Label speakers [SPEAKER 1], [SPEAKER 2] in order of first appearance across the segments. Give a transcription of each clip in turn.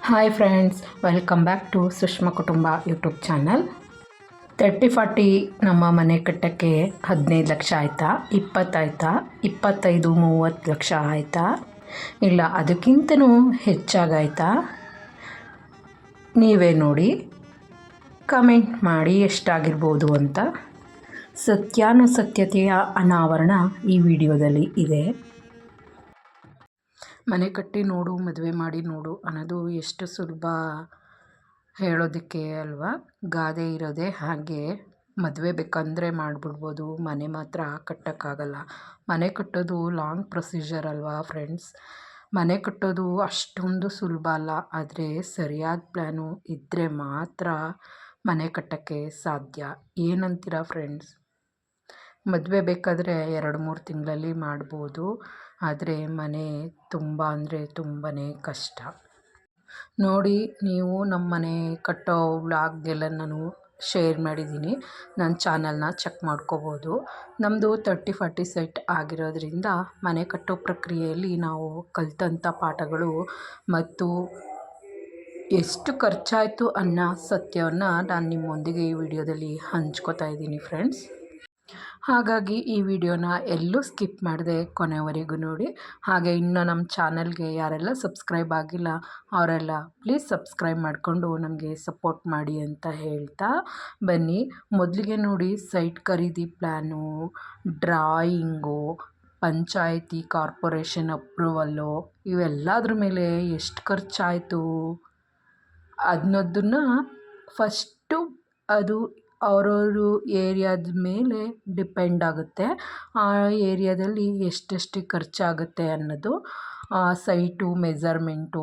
[SPEAKER 1] Hi friends, welcome back to Sushma Kutumba YouTube channel. 30-40 ನಮ್ಮ ಮನೆ ಕಟ್ಟಕ್ಕೆ 15 ಲಕ್ಷ ಆಯಿತಾ, 20 ಆಯಿತಾ, 25-30 ಲಕ್ಷ ಆಯಿತಾ, ಇಲ್ಲ ಅದಕ್ಕಿಂತನೂ ಹೆಚ್ಚಾಗಾಯ್ತಾ? ನೀವೇ ನೋಡಿ, ಕಮೆಂಟ್ ಮಾಡಿ ಎಷ್ಟಾಗಿರ್ಬೋದು ಅಂತ. ಸತ್ಯಾನುಸತ್ಯತೆಯ ಅನಾವರಣ ಈ ವಿಡಿಯೋದಲ್ಲಿ ಇದೆ. ಮನೆ ಕಟ್ಟಿ ನೋಡು, ಮದುವೆ ಮಾಡಿ ನೋಡು ಅನ್ನೋದು ಎಷ್ಟು ಸುಲಭ ಹೇಳೋದಕ್ಕೆ ಅಲ್ವಾ. ಗಾದೆ ಇರೋದೇ ಹಾಗೆ. ಮದುವೆ ಬೇಕಂದರೆ ಮಾಡಿಬಿಡ್ಬೋದು, ಮನೆ ಮಾತ್ರ ಕಟ್ಟೋಕ್ಕಾಗಲ್ಲ. ಮನೆ ಕಟ್ಟೋದು ಲಾಂಗ್ ಪ್ರೊಸೀಜರ್ ಅಲ್ವಾ ಫ್ರೆಂಡ್ಸ್. ಮನೆ ಕಟ್ಟೋದು ಅಷ್ಟೊಂದು ಸುಲಭ ಅಲ್ಲ, ಆದರೆ ಸರಿಯಾದ ಪ್ಲ್ಯಾನು ಇದ್ದರೆ ಮಾತ್ರ ಮನೆ ಕಟ್ಟೋಕ್ಕೆ ಸಾಧ್ಯ. ಏನಂತೀರಾ ಫ್ರೆಂಡ್ಸ್? ಮದುವೆ ಬೇಕಾದರೆ 2-3 ತಿಂಗಳಲ್ಲಿ ಮಾಡ್ಬೋದು, ಆದರೆ ಮನೆ ತುಂಬ ಅಂದರೆ ತುಂಬಾ ಕಷ್ಟ. ನೋಡಿ, ನೀವು ನಮ್ಮ ಮನೆ ಕಟ್ಟೋ ವ್ಲಾಗ್ಗೆಲ್ಲ ನಾನು ಶೇರ್ ಮಾಡಿದ್ದೀನಿ, ನನ್ನ ಚಾನಲ್ನ ಚೆಕ್ ಮಾಡ್ಕೋಬೋದು. ನಮ್ಮದು 30-40 ಸೆಟ್ ಆಗಿರೋದ್ರಿಂದ ಮನೆ ಕಟ್ಟೋ ಪ್ರಕ್ರಿಯೆಯಲ್ಲಿ ನಾವು ಕಲಿತಂಥ ಪಾಠಗಳು ಮತ್ತು ಎಷ್ಟು ಖರ್ಚಾಯಿತು ಅನ್ನೋ ಸತ್ಯವನ್ನು ನಾನು ನಿಮ್ಮೊಂದಿಗೆ ಈ ವಿಡಿಯೋದಲ್ಲಿ ಹಂಚ್ಕೋತಾ ಇದ್ದೀನಿ ಫ್ರೆಂಡ್ಸ್. ಹಾಗಾಗಿ ಈ ವಿಡಿಯೋನ ಎಲ್ಲೂ ಸ್ಕಿಪ್ ಮಾಡದೆ ಕೊನೆವರೆಗೂ ನೋಡಿ. ಹಾಗೆ ಇನ್ನು ನಮ್ಮ ಚಾನಲ್ಗೆ ಯಾರೆಲ್ಲ ಸಬ್ಸ್ಕ್ರೈಬ್ ಆಗಿಲ್ಲ ಅವರೆಲ್ಲ ಪ್ಲೀಸ್ ಸಬ್ಸ್ಕ್ರೈಬ್ ಮಾಡಿಕೊಂಡು ನಮಗೆ ಸಪೋರ್ಟ್ ಮಾಡಿ ಅಂತ ಹೇಳ್ತಾ ಬನ್ನಿ. ಮೊದಲಿಗೆ ನೋಡಿ, ಸೈಟ್ ಖರೀದಿ plan, drawing, panchayat corporation approval, ಇವೆಲ್ಲದ್ರ ಮೇಲೆ ಎಷ್ಟು ಖರ್ಚಾಯಿತು ಅನ್ನೋದನ್ನು ಫಸ್ಟು ಅದು ಅವರವರು ಏರಿಯಾದ ಮೇಲೆ ಡಿಪೆಂಡ್ ಆಗುತ್ತೆ. ಆ ಏರಿಯಾದಲ್ಲಿ ಎಷ್ಟೆಷ್ಟು ಖರ್ಚಾಗುತ್ತೆ ಅನ್ನೋದು, ಸೈಟು ಮೆಝರ್ಮೆಂಟು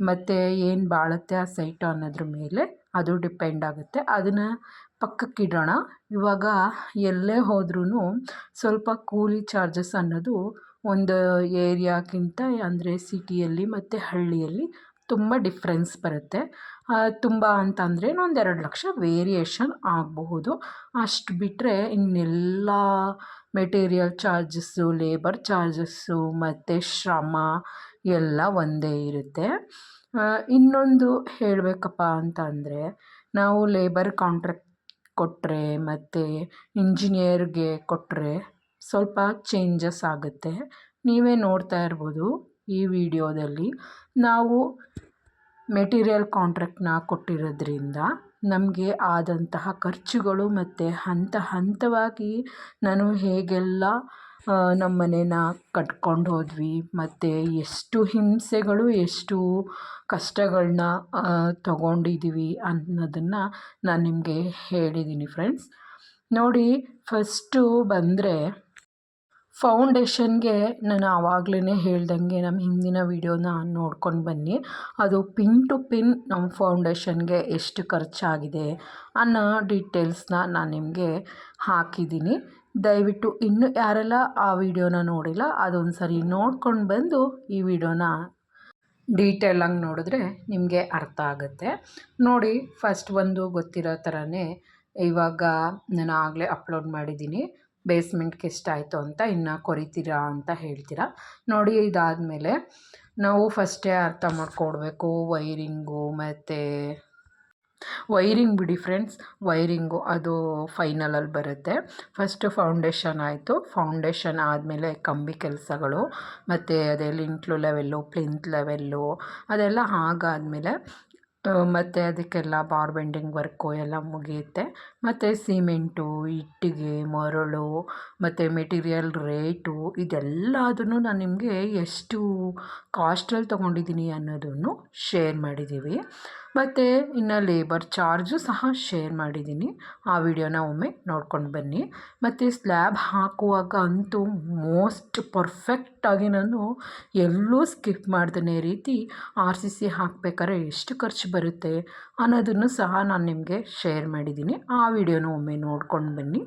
[SPEAKER 1] ಮತ್ತು ಏನು ಬಾಳುತ್ತೆ ಆ ಸೈಟು ಅನ್ನೋದ್ರ ಮೇಲೆ ಅದು ಡಿಪೆಂಡ್ ಆಗುತ್ತೆ. ಅದನ್ನು ಪಕ್ಕಕ್ಕಿಡೋಣ. ಇವಾಗ ಎಲ್ಲೇ ಹೋದ್ರೂ ಸ್ವಲ್ಪ ಕೂಲಿ ಚಾರ್ಜಸ್ ಅನ್ನೋದು ಒಂದು ಏರಿಯಾಕ್ಕಿಂತ, ಅಂದರೆ ಸಿಟಿಯಲ್ಲಿ ಮತ್ತು ಹಳ್ಳಿಯಲ್ಲಿ ತುಂಬ ಡಿಫ್ರೆನ್ಸ್ ಬರುತ್ತೆ. ತುಂಬ ಅಂತಂದರೆ ಒಂದು 2 ಲಕ್ಷ ವೇರಿಯೇಷನ್ ಆಗಬಹುದು. ಅಷ್ಟು ಬಿಟ್ಟರೆ ಇನ್ನೆಲ್ಲ ಮೆಟೀರಿಯಲ್ ಚಾರ್ಜಸ್ಸು, ಲೇಬರ್ ಚಾರ್ಜಸ್ಸು ಮತ್ತು ಶ್ರಮ ಎಲ್ಲ ಒಂದೇ ಇರುತ್ತೆ. ಇನ್ನೊಂದು ಹೇಳಬೇಕಪ್ಪ ಅಂತಂದರೆ, ನಾವು ಲೇಬರ್ ಕಾಂಟ್ರಾಕ್ಟ್ ಕೊಟ್ಟರೆ ಮತ್ತು ಇಂಜಿನಿಯರ್ಗೆ ಕೊಟ್ಟರೆ ಸ್ವಲ್ಪ ಚೇಂಜಸ್ ಆಗುತ್ತೆ. ನೀವೇ ನೋಡ್ತಾ ಇರ್ಬೋದು ಈ ವಿಡಿಯೋದಲ್ಲಿ. ನಾವು ಮೆಟೀರಿಯಲ್ ಕಾಂಟ್ರಾಕ್ಟ್ನ ಕೊಟ್ಟಿರೋದ್ರಿಂದ ನಮಗೆ ಆದಂತಹ ಖರ್ಚುಗಳು ಮತ್ತು ಹಂತ ಹಂತವಾಗಿ ನಾನು ಹೇಗೆಲ್ಲ ನಮ್ಮ ಮನೇನ ಕಟ್ಕೊಂಡು ಹೋದ್ವಿ ಮತ್ತು ಎಷ್ಟು ಹಿಂಸೆಗಳು, ಎಷ್ಟು ಕಷ್ಟಗಳನ್ನ ತಗೊಂಡಿದ್ದೀವಿ ಅನ್ನೋದನ್ನು ನಾನು ನಿಮಗೆ ಹೇಳಿದ್ದೀನಿ ಫ್ರೆಂಡ್ಸ್. ನೋಡಿ, ಫಸ್ಟು ಬಂದರೆ ಫೌಂಡೇಶನ್ಗೆ ನಾನು ಆವಾಗಲೇ ಹೇಳ್ದಂಗೆ ನಮ್ಮ ಹಿಂದಿನ ವೀಡಿಯೋನ ನೋಡ್ಕೊಂಡು ಬನ್ನಿ. ಅದು ಪಿನ್ ಟು ಪಿನ್ ನಮ್ಮ ಫೌಂಡೇಶನ್ಗೆ ಎಷ್ಟು ಖರ್ಚಾಗಿದೆ ಅನ್ನೋ ಡೀಟೇಲ್ಸ್ನ ನಾನು ನಿಮಗೆ ಹಾಕಿದ್ದೀನಿ. ದಯವಿಟ್ಟು ಇನ್ನೂ ಯಾರೆಲ್ಲ ಆ ವಿಡಿಯೋನ ನೋಡಿಲ್ಲ ಅದೊಂದು ಸರಿ ನೋಡ್ಕೊಂಡು ಬಂದು ಈ ವಿಡಿಯೋನ ಡೀಟೇಲಾಗಿ ನೋಡಿದ್ರೆ ನಿಮಗೆ ಅರ್ಥ ಆಗುತ್ತೆ. ನೋಡಿ, ಫಸ್ಟ್ ಒಂದು ಗೊತ್ತಿರೋ ಥರನೇ ಇವಾಗ ನಾನು ಆಗಲೇ ಅಪ್ಲೋಡ್ ಮಾಡಿದ್ದೀನಿ. ಬೇಸ್ಮೆಂಟ್ಗೆ ಎಷ್ಟಾಯಿತು ಅಂತ ಇನ್ನು ಕೊರಿತೀರಾ ಅಂತ ಹೇಳ್ತೀರಾ. ನೋಡಿ, ಇದಾದಮೇಲೆ ನಾವು ಫಸ್ಟೇ ಅರ್ಥ ಮಾಡ್ಕೊಡ್ಬೇಕು ವೈರಿಂಗು ಮತ್ತು ವೈರಿಂಗ್ ಬಿಡಿ ಫ್ರೆಂಡ್ಸ್, ವೈರಿಂಗು ಅದು ಫೈನಲಲ್ಲಿ ಬರುತ್ತೆ. ಫಸ್ಟು ಫೌಂಡೇಶನ್ ಆಯಿತು. ಫೌಂಡೇಶನ್ ಆದಮೇಲೆ ಕಂಬಿ ಕೆಲಸಗಳು ಮತ್ತು ಅದೇ ಲಿಂಟ್ಲು ಲೆವೆಲ್ಲು, ಪ್ಲಿಂತ್ ಲೆವೆಲ್ಲು ಅದೆಲ್ಲ ಆಗಾದಮೇಲೆ ಮತ್ತು ಅದಕ್ಕೆಲ್ಲ ಬಾರ್ ಬೆಂಡಿಂಗ್ ವರ್ಕು ಎಲ್ಲ ಮುಗಿಯುತ್ತೆ. ಮತ್ತು ಸಿಮೆಂಟು, ಇಟ್ಟಿಗೆ, ಮರಳು ಮತ್ತು ಮೆಟೀರಿಯಲ್ ರೇಟು ಇದೆಲ್ಲದನ್ನು ನಾನು ನಿಮಗೆ ಎಷ್ಟು ಕಾಸ್ಟಲ್ಲಿ ತೊಗೊಂಡಿದ್ದೀನಿ ಅನ್ನೋದನ್ನು ಶೇರ್ ಮಾಡಿದ್ದೀವಿ. ಮತ್ತು ಇನ್ನು ಲೇಬರ್ ಚಾರ್ಜು ಸಹ ಶೇರ್ ಮಾಡಿದ್ದೀನಿ. ಆ ವಿಡಿಯೋನ ಒಮ್ಮೆ ನೋಡ್ಕೊಂಡು ಬನ್ನಿ. ಮತ್ತು ಸ್ಲ್ಯಾಬ್ ಹಾಕುವಾಗ ಅಂತೂ ಮೋಸ್ಟ್ ಪರ್ಫೆಕ್ಟಾಗಿ ನಾನು ಎಲ್ಲೂ ಸ್ಕಿಪ್ ಮಾಡ್ದೇ ರೀತಿ RCC ಹಾಕಬೇಕಾದ್ರೆ ಎಷ್ಟು ಖರ್ಚು ಬರುತ್ತೆ ಅನ್ನೋದನ್ನು ಸಹ ನಾನು ನಿಮಗೆ ಶೇರ್ ಮಾಡಿದ್ದೀನಿ. ಆ ವಿಡಿಯೋನ ಒಮ್ಮೆ ನೋಡ್ಕೊಂಡು ಬನ್ನಿ,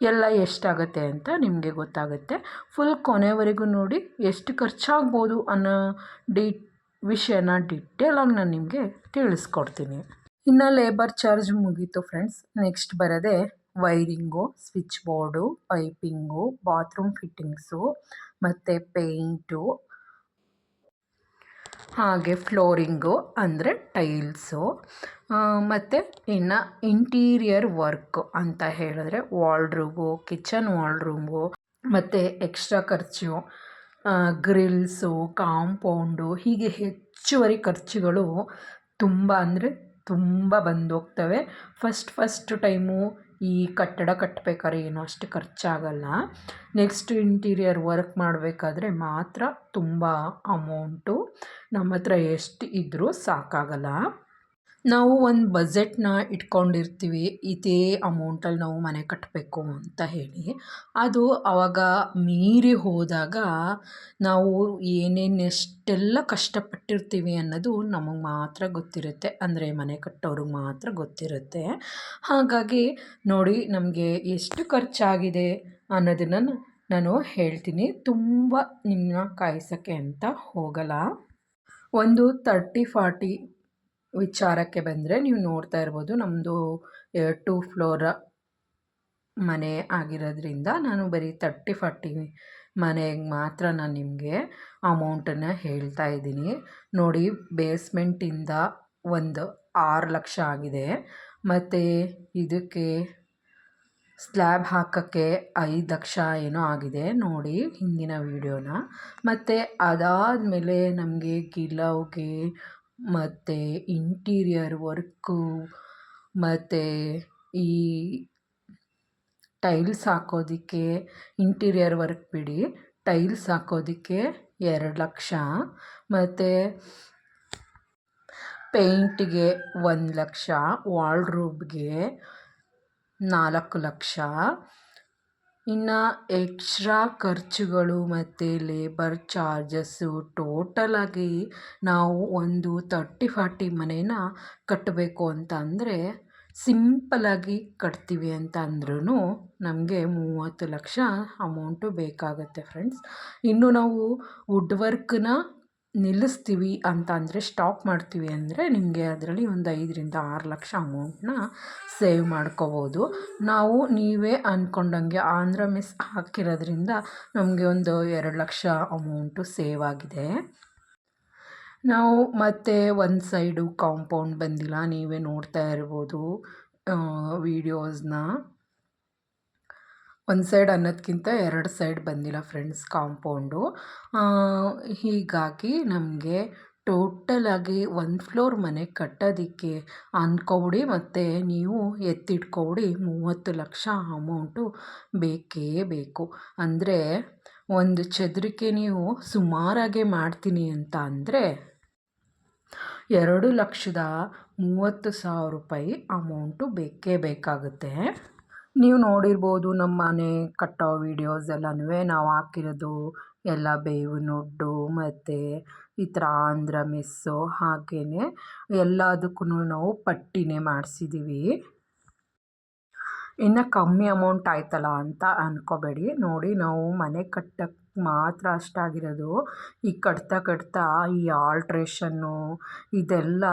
[SPEAKER 1] ಎಲ್ಲ ಎಷ್ಟಾಗುತ್ತೆ ಅಂತ ನಿಮಗೆ ಗೊತ್ತಾಗುತ್ತೆ. ಫುಲ್ ಕೊನೆವರೆಗೂ ನೋಡಿ, ಎಷ್ಟು ಖರ್ಚಾಗ್ಬೋದು ಅನ್ನೋ ವಿಷಯನ ಡಿಟೇಲಾಗಿ ನಾನು ನಿಮಗೆ ತಿಳಿಸ್ಕೊಡ್ತೀನಿ. ಇನ್ನು ಲೇಬರ್ ಚಾರ್ಜ್ ಮುಗೀತು ಫ್ರೆಂಡ್ಸ್. ನೆಕ್ಸ್ಟ್ ಬರೋದೇ wiring, switch board, piping, bathroom fittings ಮತ್ತು ಪೇಂಟು. ಹಾಗೆ ಫ್ಲೋರಿಂಗು ಅಂದರೆ ಟೈಲ್ಸು, ಮತ್ತು ಇನ್ನು ಇಂಟೀರಿಯರ್ ವರ್ಕು ಅಂತ ಹೇಳಿದ್ರೆ ವಾಲ್ಡ್ರೂಮು, ಕಿಚನ್ ವಾಲ್ಡ್ರೂಮು, ಮತ್ತು ಎಕ್ಸ್ಟ್ರಾ ಖರ್ಚು ಗ್ರಿಲ್ಸು, ಕಾಂಪೌಂಡು, ಹೀಗೆ ಹೆಚ್ಚುವರಿ ಖರ್ಚುಗಳು ತುಂಬ ಅಂದರೆ ತುಂಬ ಬಂದೋಗ್ತವೆ. ಫಸ್ಟ್ ಟೈಮು ಈ ಕಟ್ಟಡ ಕಟ್ಟಬೇಕಾದ್ರೆ ಏನೂ ಅಷ್ಟು ಖರ್ಚಾಗಲ್ಲ. ನೆಕ್ಸ್ಟ್ ಇಂಟೀರಿಯರ್ ವರ್ಕ್ ಮಾಡಬೇಕಾದ್ರೆ ಮಾತ್ರ ತುಂಬ ಅಮೌಂಟು, ನಮ್ಮ ಹತ್ರ ಎಷ್ಟು ಇದ್ದರೂ ಸಾಕಾಗಲ್ಲ. ನಾವು ಒಂದು ಬಜೆಟ್ನ ಇಟ್ಕೊಂಡಿರ್ತೀವಿ, ಇದೇ ಅಮೌಂಟಲ್ಲಿ ನಾವು ಮನೆ ಕಟ್ಟಬೇಕು ಅಂತ ಹೇಳಿ. ಅದು ಆವಾಗ ಮೀರಿ ಹೋದಾಗ ನಾವು ಎಷ್ಟೆಲ್ಲ ಕಷ್ಟಪಟ್ಟಿರ್ತೀವಿ ಅನ್ನೋದು ನಮಗೆ ಮಾತ್ರ ಗೊತ್ತಿರುತ್ತೆ, ಅಂದರೆ ಮನೆ ಕಟ್ಟೋರಿಗೆ ಮಾತ್ರ ಗೊತ್ತಿರುತ್ತೆ. ಹಾಗಾಗಿ ನೋಡಿ, ನಮಗೆ ಎಷ್ಟು ಖರ್ಚಾಗಿದೆ ಅನ್ನೋದನ್ನು ನಾನು ಹೇಳ್ತೀನಿ, ತುಂಬ ನಿಮ್ಮನ್ನ ಕಾಯಿಸೋಕ್ಕೆ ಅಂತ ಹೋಗಲ್ಲ. ಒಂದು 30-40 ವಿಚಾರಕ್ಕೆ ಬಂದರೆ ನೀವು ನೋಡ್ತಾ ಇರ್ಬೋದು, ನಮ್ಮದು 2 ಫ್ಲೋರ ಮನೆ ಆಗಿರೋದ್ರಿಂದ ನಾನು ಬರೀ 30-40 ಮನೆಗೆ ಮಾತ್ರ ನಾನು ನಿಮಗೆ ಅಮೌಂಟನ್ನು ಹೇಳ್ತಾ ಇದ್ದೀನಿ. ನೋಡಿ, ಬೇಸ್ಮೆಂಟಿಂದ ಒಂದು 6 ಲಕ್ಷ ಆಗಿದೆ, ಮತ್ತು ಇದಕ್ಕೆ ಸ್ಲ್ಯಾಬ್ ಹಾಕೋಕ್ಕೆ 5 ಲಕ್ಷ ಏನೋ ಆಗಿದೆ ನೋಡಿ ಹಿಂದಿನ ವೀಡಿಯೋನ. ಮತ್ತು ಅದಾದಮೇಲೆ ನಮಗೆ ಗಿಲೌಗೆ ಮತ್ತು ಇಂಟೀರಿಯರ್ ವರ್ಕು ಮತ್ತು ಈ ಟೈಲ್ಸ್ ಹಾಕೋದಕ್ಕೆ, ಇಂಟೀರಿಯರ್ ವರ್ಕ್ ಬಿಡಿ, ಟೈಲ್ಸ್ ಹಾಕೋದಕ್ಕೆ 2 ಲಕ್ಷ, ಮತ್ತು ಪೇಂಟಿಗೆ 1 ಲಕ್ಷ, ವಾಲ್ಡ್ರೂಬ್ಗೆ 4 ಲಕ್ಷ, ಇನ್ನು ಎಕ್ಸ್ಟ್ರಾ ಖರ್ಚುಗಳು ಮತ್ತು ಲೇಬರ್ ಚಾರ್ಜಸ್ಸು ಟೋಟಲಾಗಿ ನಾವು ಒಂದು 30-40 ಮನೇನ ಕಟ್ಟಬೇಕು ಅಂತ ಅಂದರೆ, ಸಿಂಪಲಾಗಿ ಕಟ್ತೀವಿ ಅಂತ ಅಂದ್ರೂ ನಮಗೆ 30 ಲಕ್ಷ ಅಮೌಂಟು ಬೇಕಾಗುತ್ತೆ ಫ್ರೆಂಡ್ಸ್. ಇನ್ನು ನಾವು ವುಡ್ ವರ್ಕ್ನ ನಿಲ್ಲಿಸ್ತೀವಿ ಅಂತ ಅಂದರೆ, ಸ್ಟಾಪ್ ಮಾಡ್ತೀವಿ ಅಂದರೆ ನಿಮಗೆ ಅದರಲ್ಲಿ ಒಂದು 5-6 ಲಕ್ಷ ಅಮೌಂಟನ್ನ ಸೇವ್ ಮಾಡ್ಕೋಬೋದು. ನೀವೇ ಅಂದ್ಕೊಂಡಂಗೆ ಆಂಧ್ರ ಮೆಸ್ ಹಾಕಿರೋದ್ರಿಂದ ನಮಗೆ ಒಂದು 2 ಲಕ್ಷ ಅಮೌಂಟು ಸೇವ್ ಆಗಿದೆ. ನಾವು ಮತ್ತೆ ಒಂದು ಸೈಡು ಕಾಂಪೌಂಡ್ ಬಂದಿಲ್ಲ, ನೀವೇ ನೋಡ್ತಾ ಇರ್ಬೋದು ವೀಡಿಯೋಸ್ನ. ಒಂದು ಸೈಡ್ ಅನ್ನೋದಕ್ಕಿಂತ 2 ಸೈಡ್ ಬಂದಿಲ್ಲ ಫ್ರೆಂಡ್ಸ್ ಕಾಂಪೌಂಡು. ಹೀಗಾಗಿ ನಮಗೆ ಟೋಟಲಾಗಿ 1 ಫ್ಲೋರ್ ಮನೆ ಕಟ್ಟೋದಕ್ಕೆ ಅಂದ್ಕೊಬಿಡಿ, ಮತ್ತು ನೀವು ಎತ್ತಿಟ್ಕೊಬಿಡಿ 30 ಲಕ್ಷ ಅಮೌಂಟು ಬೇಕೇ ಬೇಕು. ಅಂದರೆ ಒಂದು ಚದರಕ್ಕೆ ನೀವು ಸುಮಾರಾಗೆ ಮಾಡ್ತೀನಿ ಅಂತ ಅಂದರೆ 2,30,000 ರೂಪಾಯಿ ಅಮೌಂಟು ಬೇಕೇ ಬೇಕಾಗುತ್ತೆ. ನೀವು ನೋಡಿರ್ಬೋದು ನಮ್ಮ ಮನೆ ಕಟ್ಟೋ ವೀಡಿಯೋಸ್ ಎಲ್ಲನೂ ನಾವು ಹಾಕಿರೋದು ಎಲ್ಲ ಬೇವಿನ ವುಡ್ಡು ಮತ್ತು ಈ ಥರ ಆಂಧ್ರ ಮೆಸ್ಸು, ಹಾಗೆಯೇ ಎಲ್ಲದಕ್ಕೂ ನಾವು ಪಟ್ಟಿನೇ ಮಾಡಿಸಿದ್ದೀವಿ. ಇನ್ನು ಕಮ್ಮಿ ಅಮೌಂಟ್ ಆಯ್ತಲ್ಲ ಅಂತ ಅಂದ್ಕೋಬೇಡಿ. ನೋಡಿ, ನಾವು ಮನೆ ಕಟ್ಟಕ್ಕೆ ಮಾತ್ರ ಅಷ್ಟಾಗಿರೋದು. ಈ ಕಟ್ತಾ ಈ ಆಲ್ಟ್ರೇಷನ್ನು ಇದೆಲ್ಲ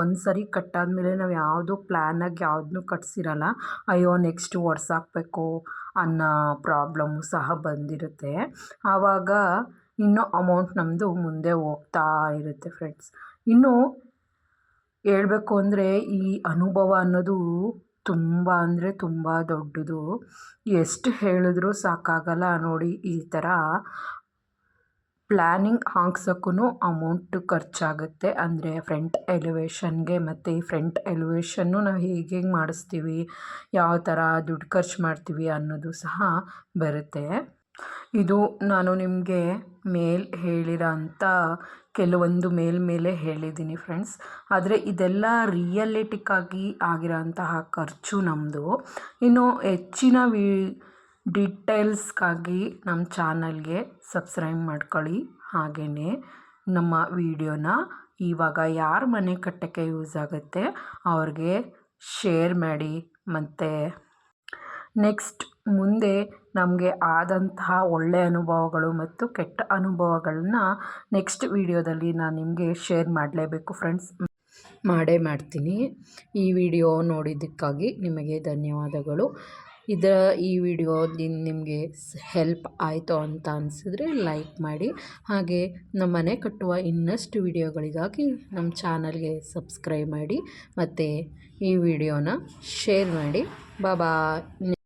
[SPEAKER 1] ಒಂದು ಸರಿ ಕಟ್ಟಾದಮೇಲೆ ನಾವು ಯಾವುದೂ ಪ್ಲ್ಯಾನಾಗಿ ಯಾವುದನ್ನೂ ಕಟ್ಸಿರಲ್ಲ. ಅಯ್ಯೋ ನೆಕ್ಸ್ಟ್ ಒಡ್ಸಾಕಬೇಕು ಅನ್ನೋ ಪ್ರಾಬ್ಲಮ್ಮು ಸಹ ಬಂದಿರುತ್ತೆ. ಆವಾಗ ಇನ್ನೂ ಅಮೌಂಟ್ ನಮ್ಮದು ಮುಂದೆ ಹೋಗ್ತಾ ಇರುತ್ತೆ ಫ್ರೆಂಡ್ಸ್. ಇನ್ನು ಹೇಳಬೇಕು ಅಂದರೆ ಈ ಅನುಭವ ಅನ್ನೋದು ತುಂಬ ಅಂದರೆ ತುಂಬ ದೊಡ್ಡದು, ಎಷ್ಟು ಹೇಳಿದ್ರೂ ಸಾಕಾಗಲ್ಲ. ನೋಡಿ, ಈ ಥರ ಪ್ಲ್ಯಾನಿಂಗ್ ಹಾಕ್ಸೋಕ್ಕೂ ಅಮೌಂಟು ಖರ್ಚಾಗುತ್ತೆ. ಅಂದರೆ ಫ್ರಂಟ್ ಎಲಿವೇಷನ್ಗೆ, ಮತ್ತು ಈ ಫ್ರಂಟ್ ಎಲಿವೇಷನ್ನು ನಾವು ಹೇಗೆ ಮಾಡಿಸ್ತೀವಿ, ಯಾವ ಥರ ದುಡ್ಡು ಖರ್ಚು ಮಾಡ್ತೀವಿ ಅನ್ನೋದು ಸಹ ಬರುತ್ತೆ. ಇದು ನಾನು ನಿಮಗೆ ಹೇಳಿರೋ ಅಂಥ ಕೆಲವೊಂದು ಮೇಲೆ ಹೇಳಿದ್ದೀನಿ ಫ್ರೆಂಡ್ಸ್. ಆದರೆ ಇದೆಲ್ಲ ರಿಯಲಿಟಿಕ್ಕಾಗಿ ಆಗಿರೋಂತಹ ಖರ್ಚು ನಮ್ಮದು. ಇನ್ನು ಹೆಚ್ಚಿನ ಡೀಟೇಲ್ಸ್ಗಾಗಿ ನಮ್ಮ ಚಾನಲ್ಗೆ ಸಬ್ಸ್ಕ್ರೈಬ್ ಮಾಡ್ಕೊಳ್ಳಿ. ಹಾಗೆಯೇ ನಮ್ಮ ವೀಡಿಯೋನ ಇವಾಗ ಯಾರ ಮನೆ ಕಟ್ಟೋಕ್ಕೆ ಯೂಸ್ ಆಗುತ್ತೆ ಅವ್ರಿಗೆ ಶೇರ್ ಮಾಡಿ. ಮತ್ತು ನೆಕ್ಸ್ಟ್ ಮುಂದೆ ನಮಗೆ ಆದಂತಹ ಒಳ್ಳೆಯ ಅನುಭವಗಳು ಮತ್ತು ಕೆಟ್ಟ ಅನುಭವಗಳನ್ನ ನೆಕ್ಸ್ಟ್ ವೀಡಿಯೋದಲ್ಲಿ ನಾನು ನಿಮಗೆ ಶೇರ್ ಮಾಡಲೇಬೇಕು ಫ್ರೆಂಡ್ಸ್, ಮಾಡೇ ಮಾಡ್ತೀನಿ. ಈ ವಿಡಿಯೋ ನೋಡಿದ್ದಕ್ಕಾಗಿ ನಿಮಗೆ ಧನ್ಯವಾದಗಳು. ಈ ವಿಡಿಯೋದಿಂದ ನಿಮಗೆ ಹೆಲ್ಪ್ ಆಯಿತು ಅಂತ ಅನಿಸಿದ್ರೆ ಲೈಕ್ ಮಾಡಿ. ಹಾಗೆ ನಮ್ಮ ಮನೆ ಕಟ್ಟುವ ಇನ್ನಷ್ಟು ವಿಡಿಯೋಗಳಿಗಾಗಿ ನಮ್ಮ ಚಾನಲ್ಗೆ ಸಬ್ಸ್ಕ್ರೈಬ್ ಮಾಡಿ ಮತ್ತು ಈ ವಿಡಿಯೋನ ಶೇರ್ ಮಾಡಿ. ಬಾಯ್.